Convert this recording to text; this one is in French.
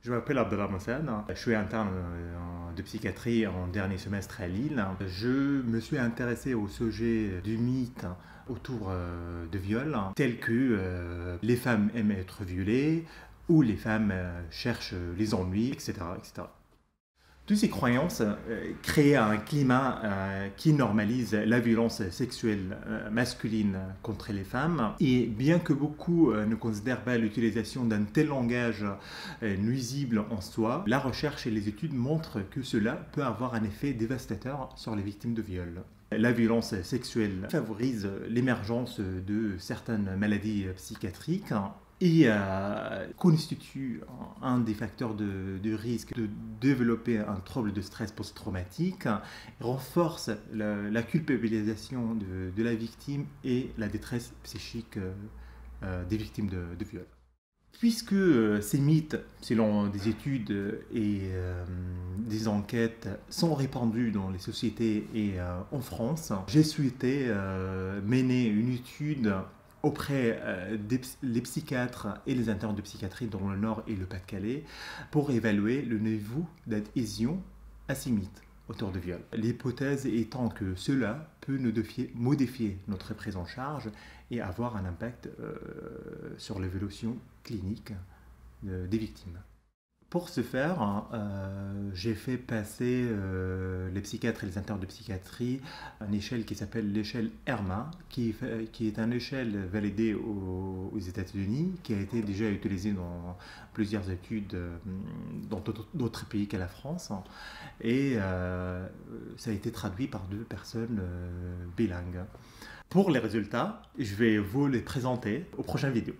Je m'appelle Abdallah Mossad, je suis interne de psychiatrie en dernier semestre à Lille. Je me suis intéressé au sujet du mythe autour de viol, tel que les femmes aiment être violées ou les femmes cherchent les ennuis, etc., etc. Toutes ces croyances créent un climat qui normalise la violence sexuelle masculine contre les femmes. Et bien que beaucoup ne considèrent pas l'utilisation d'un tel langage nuisible en soi, la recherche et les études montrent que cela peut avoir un effet dévastateur sur les victimes de viol. La violence sexuelle favorise l'émergence de certaines maladies psychiatriques et constitue un des facteurs de risque de développer un trouble de stress post-traumatique, renforce la culpabilisation de la victime et la détresse psychique des victimes de viol. Puisque ces mythes, selon des études et des enquêtes, sont répandus dans les sociétés et en France, j'ai souhaité mener une étude auprès des psychiatres et les internes de psychiatrie dans le Nord et le Pas-de-Calais pour évaluer le niveau d'adhésion à ces mythes autour de viol. L'hypothèse étant que cela peut nous modifier notre prise en charge et avoir un impact sur l'évolution clinique des victimes. Pour ce faire, j'ai fait passer les psychiatres et les internes de psychiatrie à une échelle qui s'appelle l'échelle ERMA, qui est une échelle validée aux États-Unis, qui a été déjà utilisée dans plusieurs études dans d'autres pays qu'à la France, et ça a été traduit par 2 personnes bilingues. Pour les résultats, je vais vous les présenter aux prochaines vidéos.